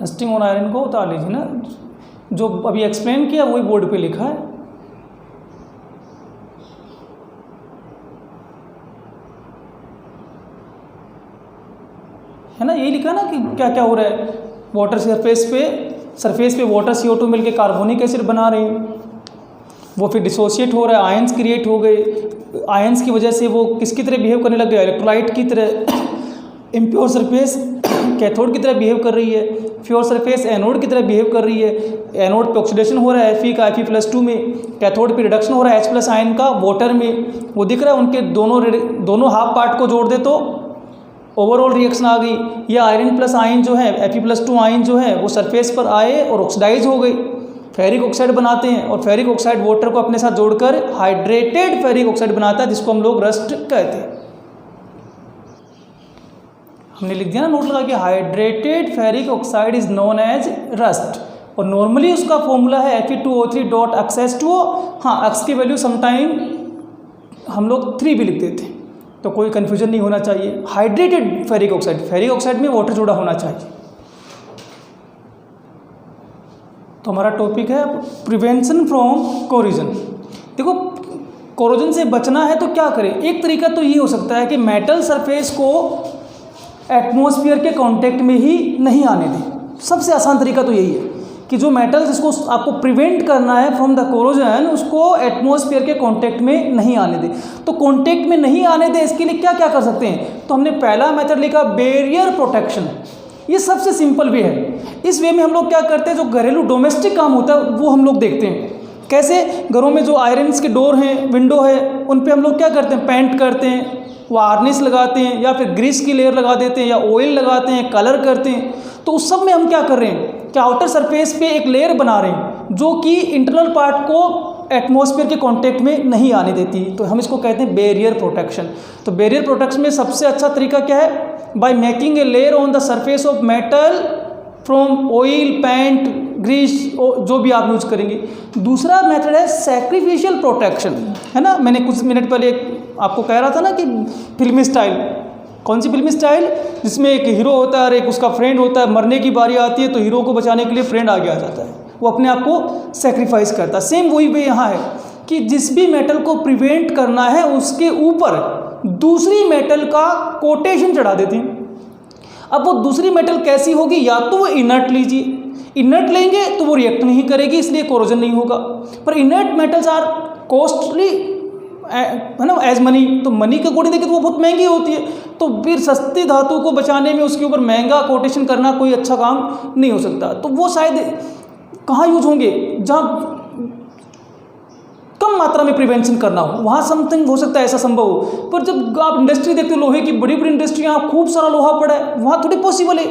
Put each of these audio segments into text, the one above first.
Rusting on iron को उतार लीजिए ना, जो अभी एक्सप्लेन किया वही बोर्ड पे लिखा है ना, यही लिखा ना कि क्या क्या हो रहा है। वाटर सरफेस पे वाटर CO2 मिलके कार्बोनिक एसिड बना रहे हैं, वो फिर डिसोशिएट हो रहा है, आयंस क्रिएट हो गए, आयंस की वजह से वो किसकी तरह बिहेव करने लग गया, इलेक्ट्रोलाइट की तरह। इम्प्योर सरफेस कैथोड की तरह बिहेव कर रही है, प्योर सरफेस एनोड की तरह बिहेव कर रही है। एनोड पे ऑक्सीडेशन हो रहा है Fe का Fe+2 में, कैथोड पे रिडक्शन हो रहा है H+ आयन का वाटर में। वो दिख रहा है, उनके दोनों हाफ पार्ट को जोड़ दे तो ओवरऑल रिएक्शन आ गई। या आयरन प्लस आयन जो है Fe+2 आयन जो है वो सरफेस पर आए और ऑक्सीडाइज हो गई, फेरिक ऑक्साइड बनाते हैं, और फेरिक ऑक्साइड वाटर को अपने साथ जोड़कर हाइड्रेटेड फेरिक ऑक्साइड बनाता है, जिसको हम लोग रस्ट कहते हैं। हमने लिख दिया ना नोट लगा कि hydrated ferric oxide is known as rust, और नॉर्मली उसका फॉर्मूला है Fe2O3.X2O। हाँ, एक्स की वैल्यू समटाइम हम लोग 3 भी लिख देते हैं, तो कोई कन्फ्यूजन नहीं होना चाहिए। हाइड्रेटेड फेरिक ऑक्साइड में वाटर जुड़ा होना चाहिए। तो हमारा टॉपिक है प्रिवेंशन फ्रॉम कोरोजन। देखो, कोरोजन से बचना है तो क्या करें। एक तरीका तो ये हो सकता है कि मेटल सरफेस को एटमॉस्फेयर के कांटेक्ट में ही नहीं आने दें। सबसे आसान तरीका तो यही है कि जो मेटल जिसको आपको प्रिवेंट करना है फ्रॉम द कोरोजन, उसको एटमॉस्फेयर के कांटेक्ट में नहीं आने दें। तो कांटेक्ट में नहीं आने दें, इसके लिए क्या क्या कर सकते हैं। तो हमने पहला मेथड लिखा बैरियर प्रोटेक्शन। ये सबसे सिंपल वे है। इस वे में हम लोग क्या करते हैं, जो घरेलू डोमेस्टिक काम होता है वो हम लोग देखते हैं। कैसे, घरों में जो आयरन्स के डोर हैं, विंडो है, उन पे हम लोग क्या करते हैं, पेंट करते हैं, वार्निश लगाते हैं, या फिर ग्रीस की लेयर लगा देते हैं, या ऑयल लगाते हैं, कलर करते हैं। तो उस सब में हम क्या कर रहे हैं कि आउटर सरफेस पे एक लेयर बना रहे हैं जो कि इंटरनल पार्ट को एटमॉस्फेयर के कांटेक्ट में नहीं आने देती। तो हम इसको कहते हैं बैरियर प्रोटेक्शन। तो बैरियर प्रोटेक्शन में सबसे अच्छा तरीका क्या है, by making a layer on the surface of metal from oil, paint, grease, जो भी आप यूज करेंगे। दूसरा मेथड है सैक्रिफिशियल प्रोटेक्शन, है ना। मैंने कुछ मिनट पहले आपको कह रहा था ना कि फिल्मी स्टाइल। कौन सी फिल्मी स्टाइल, जिसमें एक हीरो होता है और एक उसका फ्रेंड होता है, मरने की बारी आती है तो हीरो को बचाने के लिए फ्रेंड आगे आ जाता है, वो अपने आप को सेक्रीफाइस करता है। सेम वही वे यहाँ है कि जिस भी मेटल को प्रिवेंट करना है उसके ऊपर दूसरी मेटल का कोटेशन चढ़ा देते हैं। अब वो दूसरी मेटल कैसी होगी, या तो वो इनर्ट लीजिए, इनर्ट लेंगे तो वो रिएक्ट नहीं करेगी, इसलिए कोरोजन नहीं होगा। पर इनर्ट मेटल्स आर कॉस्टली, है ना, एज मनी। तो मनी के अकॉर्डिंग देखें तो वो बहुत महंगी होती है। तो फिर सस्ती धातु को बचाने में उसके ऊपर महंगा कोटेशन करना कोई अच्छा काम नहीं हो सकता। तो वो शायद कहाँ यूज होंगे, जहाँ कम मात्रा में प्रिवेंशन करना हो, वहाँ समथिंग हो सकता है ऐसा संभव हो। पर जब आप इंडस्ट्री देखते हो, लोहे की बड़ी बड़ी इंडस्ट्रियाँ, खूब सारा लोहा पड़ा है, वहाँ थोड़ी पॉसिबल है।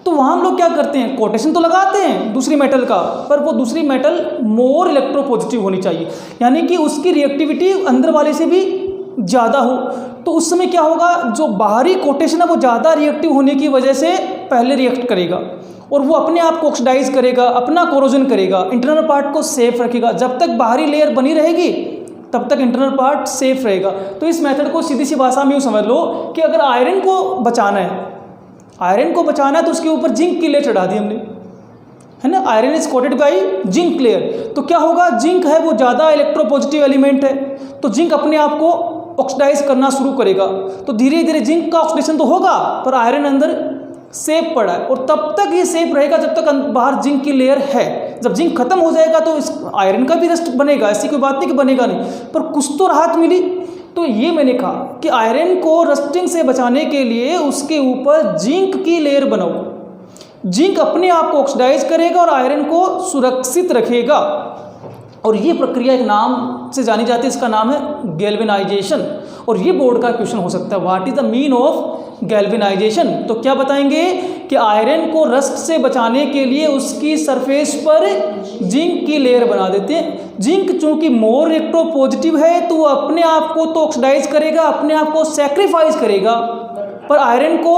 तो वहाँ हम लोग क्या करते हैं, कोटेशन तो लगाते हैं दूसरी मेटल का, पर वो दूसरी मेटल मोर इलेक्ट्रोपॉजिटिव होनी चाहिए, यानी कि उसकी रिएक्टिविटी अंदर वाले से भी ज़्यादा हो। तो उस समय क्या होगा, जो बाहरी कोटेशन है वो ज़्यादा रिएक्टिव होने की वजह से पहले रिएक्ट करेगा और वो अपने आप को ऑक्सीडाइज करेगा, अपना कोरोजन करेगा, इंटरनल पार्ट को सेफ रखेगा। जब तक बाहरी लेयर बनी रहेगी तब तक इंटरनल पार्ट सेफ रहेगा। तो इस मेथड को सीधी सी भाषा में यूँ समझ लो कि अगर आयरन को बचाना है तो उसके ऊपर जिंक की लेयर चढ़ा दी हमने, है ना। Iron is coated by zinc layer. तो क्या होगा, जिंक है वो ज़्यादा इलेक्ट्रोपॉजिटिव एलिमेंट है, तो जिंक अपने आप को ऑक्सीडाइज करना शुरू करेगा। तो धीरे धीरे जिंक का ऑक्सीडेशन तो होगा, पर आयरन अंदर सेफ पड़ा है, और तब तक ये सेफ रहेगा जब तक बाहर जिंक की लेयर है। जब जिंक खत्म हो जाएगा तो इस आयरन का भी रस्ट बनेगा, ऐसी कोई बात नहीं कि बनेगा नहीं, पर कुछ तो राहत मिली। तो ये मैंने कहा कि आयरन को रस्टिंग से बचाने के लिए उसके ऊपर जिंक की लेयर बनाओ। जिंक अपने आप को ऑक्सीडाइज करेगा और आयरन को सुरक्षित रखेगा। और ये प्रक्रिया एक नाम से जानी जाती है, इसका नाम है गैल्वेनाइजेशन। और ये बोर्ड का क्वेश्चन हो सकता है, what is the mean of galvanisation. तो क्या बताएंगे कि आयरन को रस्ट से बचाने के लिए उसकी सरफेस पर जिंक की लेयर बना देते हैं। जिंक चूंकि मोर इलेक्ट्रोपॉजिटिव है तो वो अपने आप को तो ऑक्सीडाइज करेगा, अपने आप को सैक्रिफाइस करेगा, पर आयरन को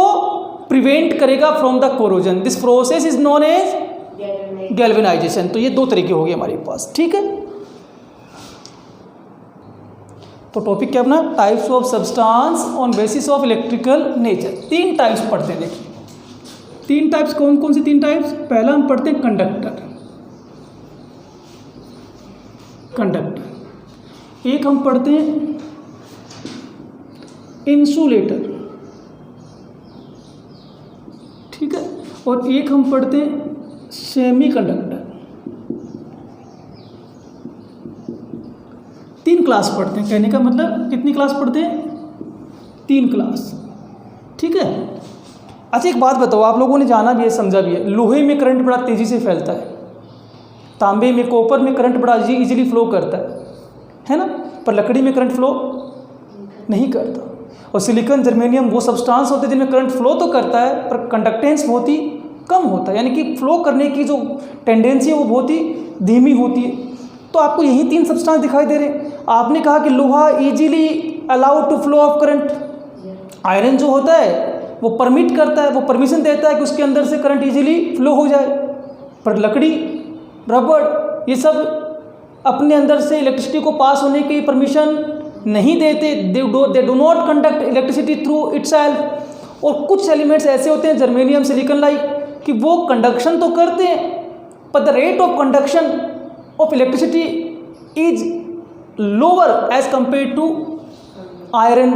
प्रिवेंट करेगा from the corrosion. This process is known as galvanization. तो ये दो तरीके हो गए हमारे पास, ठीक है। तो टॉपिक क्या अपना, types of substance on basis of electrical nature. 3 types पढ़ते हैं, देखिए तीन टाइप्स, कौन कौन सी तीन टाइप्स? पहला हम पढ़ते हैं कंडक्टर, एक हम पढ़ते हैं इंसुलेटर, ठीक है, और एक हम पढ़ते हैं सेमीकंडक्टर। तीन क्लास पढ़ते हैं, कहने का मतलब कितनी क्लास पढ़ते हैं? 3 क्लास, ठीक है। अच्छा एक बात बताओ, आप लोगों ने जाना भी है, समझा भी है, लोहे में करंट बड़ा तेज़ी से फैलता है, तांबे में, कॉपर में करंट बड़ा इजीली फ्लो करता है ना, पर लकड़ी में करंट फ्लो नहीं करता। और सिलिकॉन, जर्मेनियम वो सब्सटेंस होते हैं जिनमें करंट फ्लो तो करता है पर कंडक्टेंस बहुत ही कम होता है, यानी कि फ्लो करने की जो टेंडेंसी है वो बहुत ही धीमी होती है। तो आपको यही 3 सब्सटेंस दिखाई दे रहे हैं। आपने कहा कि लोहा easily allowed to flow of current, iron जो होता है वो परमिट करता है, वो परमिशन देता है कि उसके अंदर से करंट इजीली फ्लो हो जाए, पर लकड़ी, रबड़, ये सब अपने अंदर से इलेक्ट्रिसिटी को पास होने की परमिशन नहीं देते, दे do not conduct electricity through itself. और कुछ एलिमेंट्स ऐसे होते हैं, जर्मेनियम, सिलिकॉन लाइक, कि वो कंडक्शन तो करते हैं पर the rate of conduction of electricity is lower as compare to iron.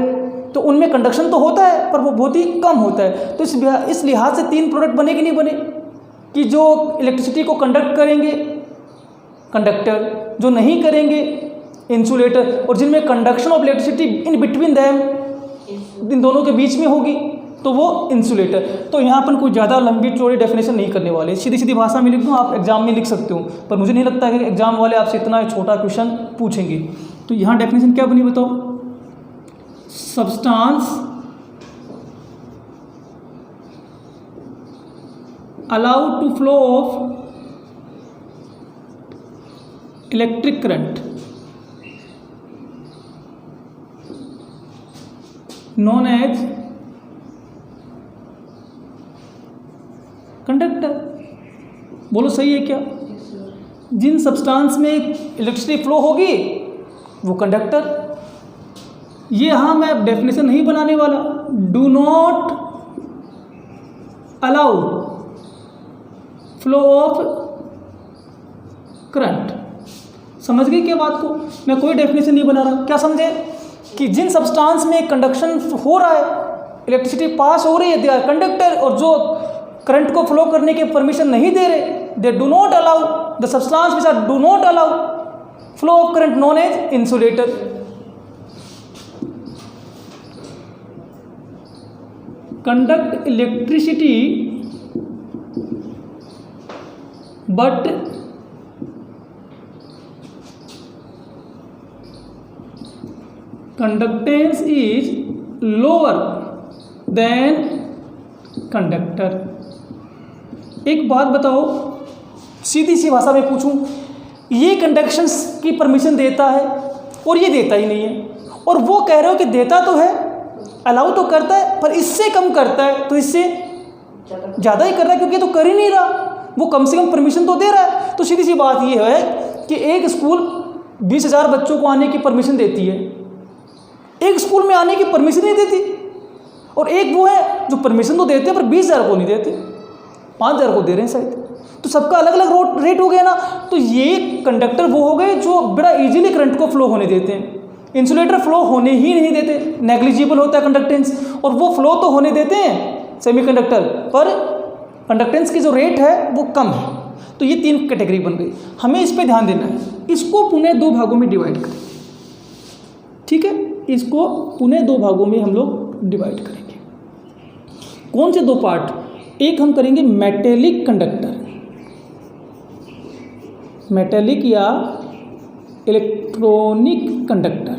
तो उनमें कंडक्शन तो होता है पर वो बहुत ही कम होता है। तो इस लिहाज से 3 प्रोडक्ट बने कि नहीं बने, कि जो इलेक्ट्रिसिटी को कंडक्ट करेंगे कंडक्टर, जो नहीं करेंगे इंसुलेटर, और जिनमें conduction of electricity in between them, इन दोनों के बीच में होगी, तो वो इंसुलेटर। तो यहाँ अपन कोई ज़्यादा लंबी चौड़ी डेफिनेशन नहीं करने वाले, सीधी सीधी भाषा में लिख दूँ, आप एग्जाम में लिख सकते हो, पर मुझे नहीं लगता है कि एग्जाम वाले आपसे इतना छोटा क्वेश्चन पूछेंगे। तो यहाँ डेफिनेशन क्या बनी बताओ? Substance allowed to flow of electric current known as conductor. बोलो सही है क्या? जिन सब्सटेंस में इलेक्ट्रिसिटी फ्लो होगी वो कंडक्टर। ये यहाँ मैं डेफिनेशन नहीं बनाने वाला, do not allow flow of current. समझ गई क्या बात को? मैं कोई डेफिनेशन नहीं बना रहा, क्या समझे? कि जिन सब्सटेंस में कंडक्शन हो रहा है, इलेक्ट्रिसिटी पास हो रही है, दे आर कंडक्टर, और जो करंट को फ्लो करने की परमिशन नहीं दे रहे, they do not allow, the substance which are do not allow flow of current known as insulator. Conduct electricity but conductance is lower than conductor. एक बात बताओ, सीधी सी भाषा में पूछूं, ये कंडक्शंस की परमिशन देता है और ये देता ही नहीं है, और वो कह रहे हो कि देता तो है, अलाउ तो करता है, पर इससे कम करता है, तो इससे ज़्यादा ही कर रहा है क्योंकि तो कर ही नहीं रहा, वो कम से कम परमिशन तो दे रहा है। तो सीधी सी बात ये है कि एक स्कूल 20,000 बच्चों को आने की परमिशन देती है, एक स्कूल में आने की परमिशन नहीं देती, और एक वो है जो परमिशन तो देते हैं पर 20,000 को नहीं देते, 5,000 को दे रहे हैं शायद। तो सबका अलग अलग रेट हो गया ना। तो ये कंडक्टर वो हो गए जो बड़ा इजीली करंट को फ्लो होने देते हैं, इंसुलेटर फ्लो होने ही नहीं देते, नेग्लिजिबल होता है कंडक्टेंस, और वो फ्लो तो होने देते हैं सेमीकंडक्टर, पर कंडक्टेंस की जो रेट है वो कम है। तो ये 3 कैटेगरी बन गई, हमें इस पर ध्यान देना है। इसको पुनः 2 भागों में डिवाइड करें, ठीक है, इसको पुनः 2 भागों में हम लोग डिवाइड करेंगे। कौन से 2 पार्ट? एक हम करेंगे मेटेलिक कंडक्टर, मेटेलिक या इलेक्ट्रॉनिक कंडक्टर,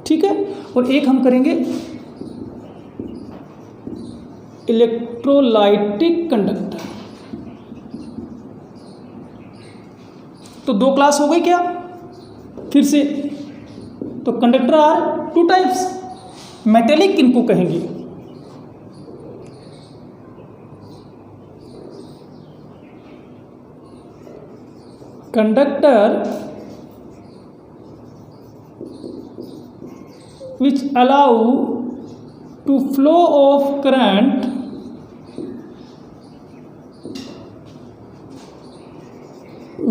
ठीक है, और एक हम करेंगे इलेक्ट्रोलाइटिक कंडक्टर। तो 2 क्लास हो गई क्या? फिर से, तो कंडक्टर आर 2 टाइप्स। मेटेलिक किनको कहेंगे? Conductor which allow to flow of current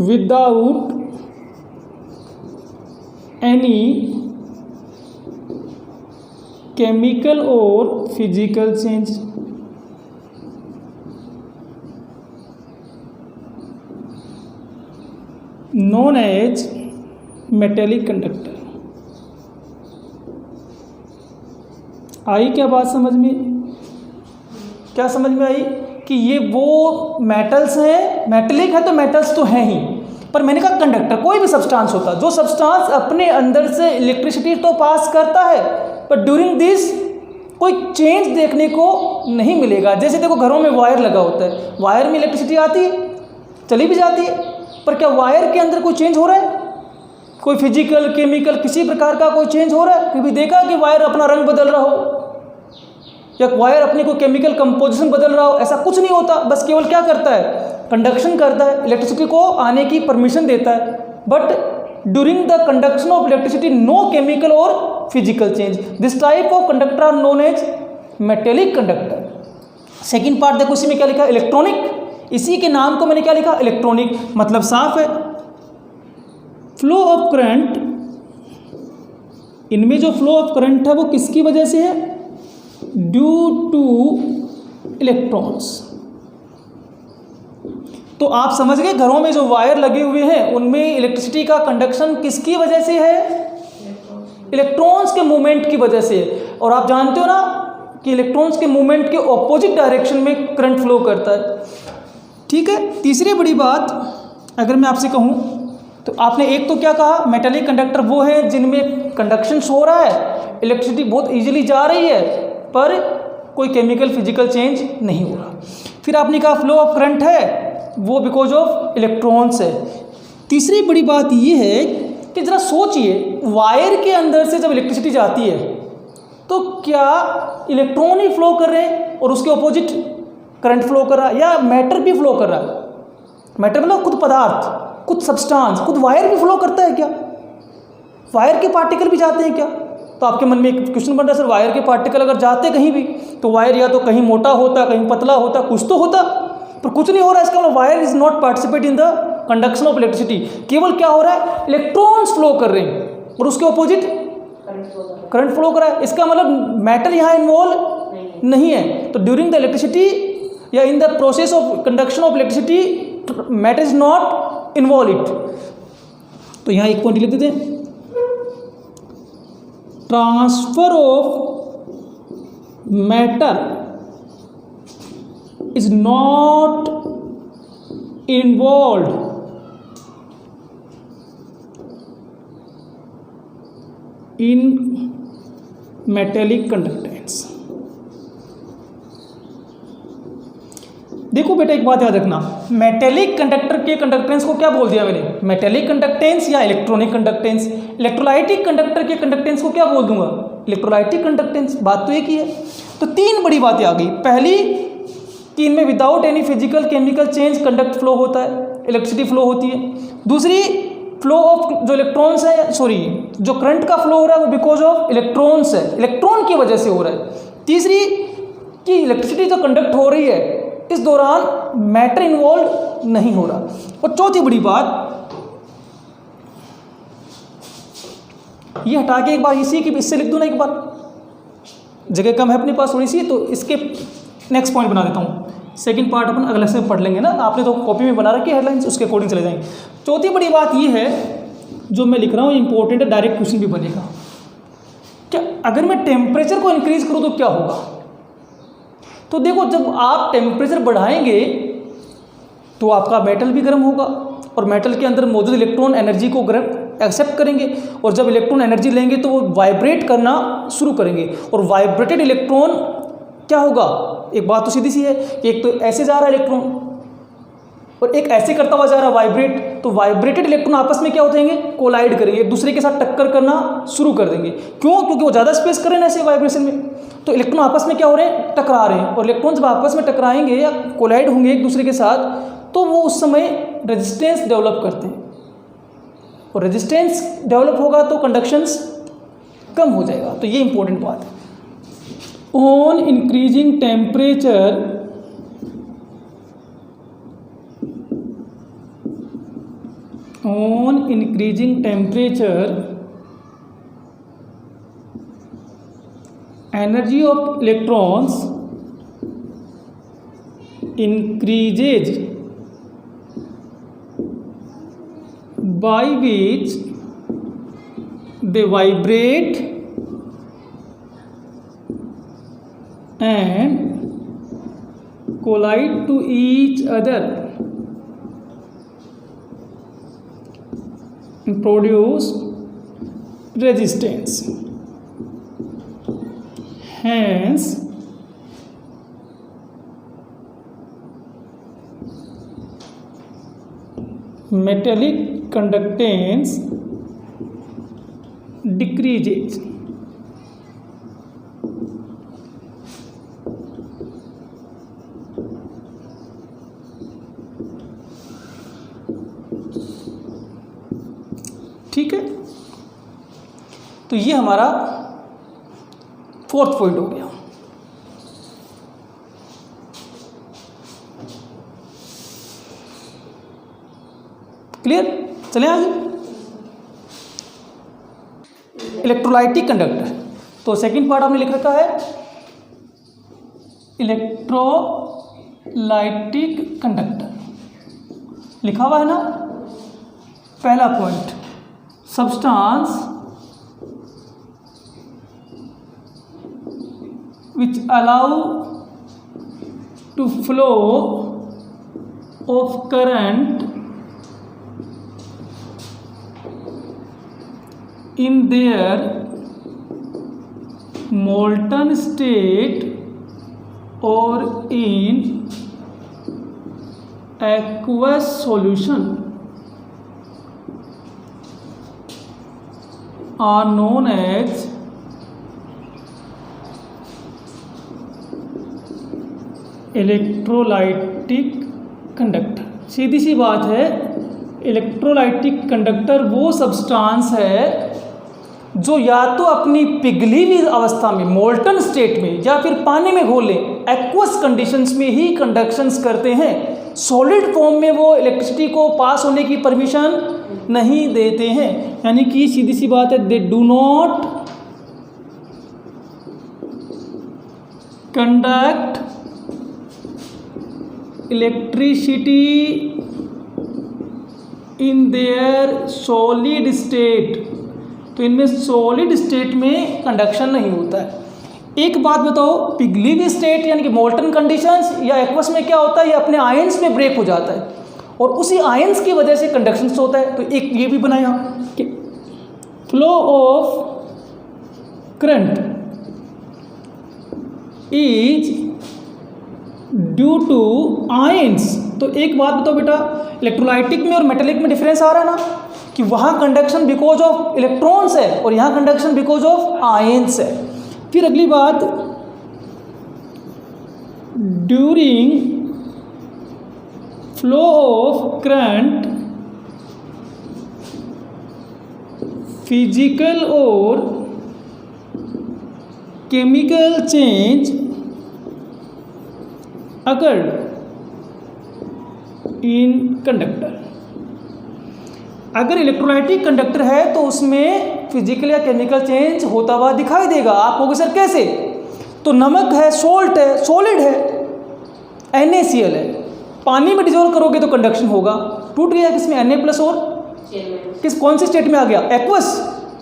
without any chemical or physical change. Known as metallic conductor. आई क्या बात समझ में? क्या समझ में आई कि ये वो मेटल्स हैं, मेटेलिक है तो मेटल्स तो हैं ही, पर मैंने कहा कंडक्टर कोई भी सब्सटेंस होता है जो सब्सटेंस अपने अंदर से इलेक्ट्रिसिटी तो पास करता है, पर ड्यूरिंग दिस कोई चेंज देखने को नहीं मिलेगा। जैसे देखो घरों में वायर लगा होता है, वायर में इलेक्ट्रिसिटी आती है, चली भी जाती है, पर क्या वायर के अंदर कोई चेंज हो रहा है? कोई फिजिकल केमिकल किसी प्रकार का कोई चेंज हो रहा है? कभी देखा कि वायर अपना रंग बदल रहा हो या वायर अपनी कोई केमिकल कंपोजिशन बदल रहा हो? ऐसा कुछ नहीं होता। बस केवल क्या करता है? कंडक्शन करता है, इलेक्ट्रिसिटी को आने की परमिशन देता है, but during the conduction of electricity no chemical और physical change. This type of conductor are known as metallic conductor. Second part देखो, इसी में क्या लिखा? इलेक्ट्रॉनिक। इसी के नाम को मैंने क्या लिखा? इलेक्ट्रॉनिक। मतलब साफ है, फ्लो ऑफ करंट, इनमें जो फ्लो ऑफ करंट है वो किसकी वजह से है? Due two electrons. तो आप समझ गए, घरों में जो वायर लगे हुए हैं उनमें इलेक्ट्रिसिटी का कंडक्शन किसकी वजह से है? इलेक्ट्रॉन्स के मूवमेंट की वजह से। और आप जानते हो ना कि इलेक्ट्रॉन्स के मूवमेंट के ऑपोजिट डायरेक्शन में करंट फ्लो करता है। ठीक है। तीसरी बड़ी बात अगर मैं आपसे कहूं तो आपने एक तो क्या कहा, मेटेलिक कंडक्टर वो है जिनमें कंडक्शन हो रहा है, इलेक्ट्रिसिटी बहुत इजीली जा रही है, पर कोई केमिकल फिजिकल चेंज नहीं हो रहा। फिर आपने कहा फ्लो ऑफ करंट है वो बिकॉज ऑफ इलेक्ट्रॉन्स है। तीसरी बड़ी बात ये है कि ज़रा सोचिए, वायर के अंदर से जब इलेक्ट्रिसिटी जाती है तो क्या इलेक्ट्रॉन ही फ्लो कर रहे हैं और उसके ऑपोजिट करंट फ्लो कर रहा है, या मैटर भी फ्लो कर रहा है? मैटर मतलब खुद पदार्थ, खुद सब्सटेंस, खुद वायर भी फ्लो करता है क्या? वायर के पार्टिकल भी जाते हैं क्या? तो आपके मन में एक क्वेश्चन बन रहा है, सर वायर के पार्टिकल अगर जाते कहीं भी तो वायर या तो कहीं मोटा होता, कहीं पतला होता, कुछ तो होता, पर कुछ नहीं हो रहा है। इसका मतलब wire is not participate in the conduction of electricity. केवल क्या हो रहा है? इलेक्ट्रॉन्स फ्लो कर रहे हैं और उसके ऑपोजिट करंट फ्लो कर रहा है। इसका मतलब मैटर यहाँ इन्वॉल्व नहीं है। तो ड्यूरिंग द इलेक्ट्रिसिटी या in the process of conduction of electricity matter is not involve it. तो यहाँ एक पॉइंट लिख देते हैं, transfer of matter is not involve in metallic conductance. देखो बेटा एक बात याद रखना, मेटेलिक कंडक्टर के कंडक्टेंस को क्या बोल दिया मैंने? मेटेलिक कंडक्टेंस या इलेक्ट्रॉनिक कंडक्टेंस। इलेक्ट्रोलाइटिक कंडक्टर के कंडक्टेंस को क्या बोल दूंगा? Electrolytic conductance. बात तो एक ही है। तो तीन बड़ी बातें आ गई। पहली कि इनमें without any physical chemical change conduct flow होता है, इलेक्ट्रिसिटी फ्लो होती है। दूसरी, फ्लो ऑफ जो इलेक्ट्रॉन्स है, सॉरी जो करंट का फ्लो हो रहा है वो बिकॉज ऑफ इलेक्ट्रॉन्स है, इलेक्ट्रॉन की वजह से हो रहा है। तीसरी कि इलेक्ट्रिसिटी जो कंडक्ट हो रही है इस दौरान मैटर इन्वॉल्व नहीं हो रहा। और चौथी बड़ी बात, ये हटा के एक बार इसी की इससे लिख दूं ना, एक बार जगह कम है अपने पास थोड़ी सी, तो इसके नेक्स्ट पॉइंट बना देता हूँ। सेकंड पार्ट अपन अगले से पढ़ लेंगे ना, आपने तो कॉपी में बना रखी है हेडलाइंस, उसके अकॉर्डिंग चले जाएंगे। चौथी बड़ी बात ये है जो मैं लिख रहा हूँ इंपॉर्टेंट है, डायरेक्ट क्वेश्चन भी बनेगा। क्या अगर मैं टेम्परेचर को इंक्रीज करूँ तो क्या होगा? तो देखो जब आप टेम्परेचर बढ़ाएंगे तो आपका मेटल भी गर्म होगा और मेटल के अंदर मौजूद इलेक्ट्रॉन एनर्जी को गर्म एक्सेप्ट करेंगे, और जब इलेक्ट्रॉन एनर्जी लेंगे तो वो वाइब्रेट करना शुरू करेंगे। और वाइब्रेटेड इलेक्ट्रॉन क्या होगा? एक बात तो सीधी सी है कि एक तो ऐसे जा रहा है इलेक्ट्रॉन और एक ऐसे करता हुआ जा रहा है वाइब्रेट। तो वाइब्रेटेड इलेक्ट्रॉन आपस में क्या हो जाएंगे? कोलाइड करेंगे, एक दूसरे के साथ टक्कर करना शुरू कर देंगे। क्यों? क्योंकि वो ज़्यादा स्पेस कर रहे हैं ऐसे वाइब्रेशन में। तो इलेक्ट्रॉन आपस में क्या हो रहे हैं? टकरा रहे हैं। और इलेक्ट्रॉन जब आपस में टकराएंगे या कोलाइड होंगे एक दूसरे के साथ, तो वो उस समय रेजिस्टेंस डेवलप करते हैं, और रेजिस्टेंस डेवलप होगा तो कंडक्शंस कम हो जाएगा। तो ये इंपॉर्टेंट बात है। on increasing temperature energy of electrons increases, by which they vibrate and collide to each other and produce resistance. Hence, metallic conductance decreases. ठीक है, तो ये हमारा 4th पॉइंट हो गया। क्लियर? चलें आगे। इलेक्ट्रोलाइटिक कंडक्टर, तो सेकंड पार्ट आपने लिख रखा है इलेक्ट्रोलाइटिक कंडक्टर, लिखा हुआ है ना। पहला point, substance which allow to flow of current in their molten state or in aqueous solution are known as electrolytic conductor. सीधी सी बात है, इलेक्ट्रोलाइटिक कंडक्टर वो सब्सटेंस है जो या तो अपनी पिघली हुई अवस्था में, मोल्टन स्टेट में, या फिर पानी में घोले, एक्वस कंडीशंस में ही कंडक्शंस करते हैं। सॉलिड फॉर्म में वो इलेक्ट्रिसिटी को पास होने की परमिशन नहीं देते हैं। यानी कि सीधी सी बात है, दे do not conduct electricity in their solid state. तो इनमें सॉलिड स्टेट में कंडक्शन नहीं होता है। एक बात बताओ, पिघली हुई स्टेट यानी कि मोल्टन कंडीशंस या एक्वस में क्या होता है, ये अपने आयंस में ब्रेक हो जाता है और उसी आयंस की वजह से कंडक्शन होता है। तो एक ये भी बनाया कि flow of current is due to ions. तो एक बात बताओ बेटा, इलेक्ट्रोलाइटिक में और मेटेलिक में डिफरेंस आ रहा है ना, कि वहाँ कंडक्शन बिकॉज ऑफ इलेक्ट्रॉन्स है और यहाँ कंडक्शन बिकॉज ऑफ आयंस है। फिर अगली बात, during flow of current physical और chemical change occurred in conductor. अगर इलेक्ट्रोलाइटिक कंडक्टर है तो उसमें फिजिकल या केमिकल चेंज होता हुआ दिखाई देगा। आप कहोगे सर कैसे? तो नमक है, सोल्ट है, सॉलिड है, NaCl है, पानी में डिजोल्व करोगे तो कंडक्शन होगा। टूट गया किसमें? Na+ और किस कौन से स्टेट में आ गया? Aqueous,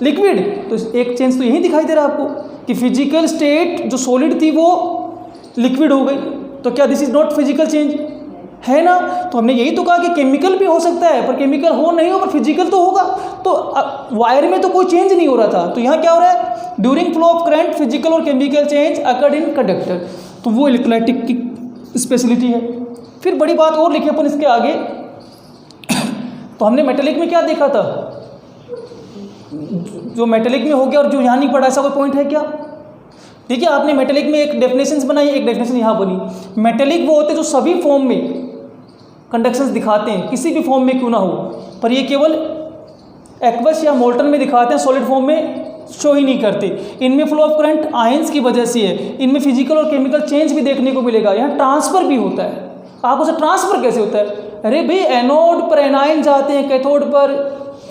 liquid. तो एक चेंज तो यही दिखाई दे रहा है आपको कि फिजिकल स्टेट जो सॉलिड थी वो लिक्विड हो गई। तो क्या this is not physical change है ना? तो हमने यही तो कहा कि केमिकल भी हो सकता है, पर केमिकल हो नहीं हो पर फिजिकल तो होगा। तो वायर में तो कोई चेंज नहीं हो रहा था, तो यहाँ क्या हो रहा है? During flow of current physical और chemical change occurred in conductor. तो वो इलेक्ट्रोलाइटिक की स्पेशलिटी है। फिर बड़ी बात और लिखी अपन इसके आगे, तो हमने मेटेलिक में क्या देखा था? जो मेटेलिक में हो गया और जो यहाँ नहीं पड़ा, ऐसा कोई पॉइंट है क्या? देखिए आपने मेटेलिक में एक डेफिनेशंस बनाई, एक डेफिनेशन यहाँ बनी। मेटेलिक वो होते जो सभी फॉर्म में कंडक्शंस दिखाते हैं, किसी भी फॉर्म में क्यों ना हो, पर ये केवल एक्वस या मोल्टन में दिखाते हैं, सॉलिड फॉर्म में शो ही नहीं करते। इनमें फ्लो ऑफ करंट आयंस की वजह से है। इनमें फिजिकल और केमिकल चेंज भी देखने को मिलेगा। यहाँ ट्रांसफर भी होता है। आप उसे ट्रांसफर कैसे होता है? अरे भाई एनोड पर एनाइन जाते हैं, कैथोड पर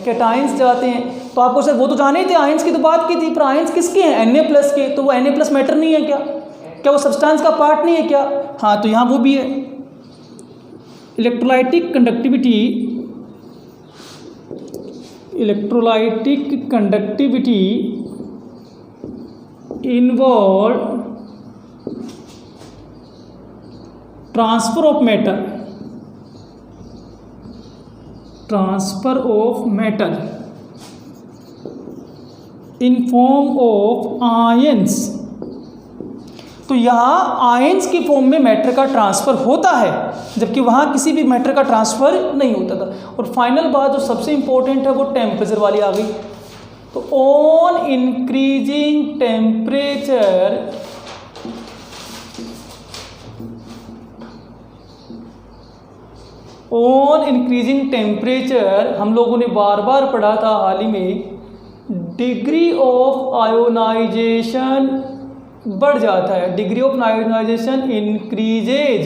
कैटाइंस जाते हैं। तो आपको सर वो तो जाने ही थे, आयंस की तो बात की थी, पर आयंस किसके हैं? Na+ के। तो वो Na+ मैटर नहीं है क्या? क्या वो सब्सटेंस का पार्ट नहीं है क्या? हाँ, तो यहाँ वो भी है। Electrolytic conductivity involve transfer of matter in form of ions. तो यहाँ आयंस की फॉर्म में मैटर का ट्रांसफर होता है, जबकि वहाँ किसी भी मैटर का ट्रांसफर नहीं होता था। और फाइनल बात जो सबसे इंपॉर्टेंट है वो टेम्परेचर वाली आ गई। तो ऑन इंक्रीजिंग टेम्परेचर हम लोगों ने बार बार पढ़ा था हाल ही में, डिग्री ऑफ आयोनाइजेशन बढ़ जाता है। Degree of ionization increases,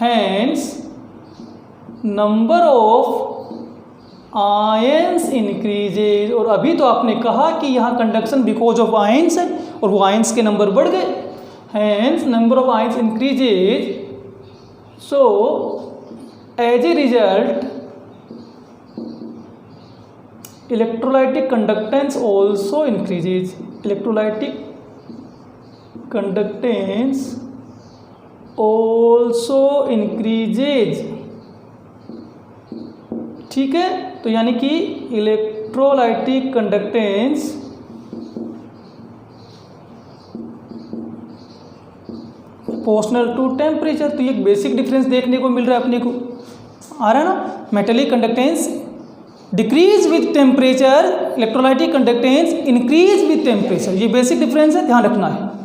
hence number of ions increases. और अभी तो आपने कहा कि यहाँ कंडक्शन बिकॉज ऑफ आयंस है, और वो आयंस के नंबर बढ़ गए, hence number of ions increases. So as a result electrolytic conductance also increases. Electrolytic conductance also increases. ठीक है, तो यानी कि electrolytic conductance proportional to temperature. तो ये एक बेसिक डिफरेंस देखने को मिल रहा है अपने को, आ रहा है ना। Metallic conductance decrease with temperature, electrolytic conductance increase with temperature. ये बेसिक डिफरेंस है, ध्यान रखना है।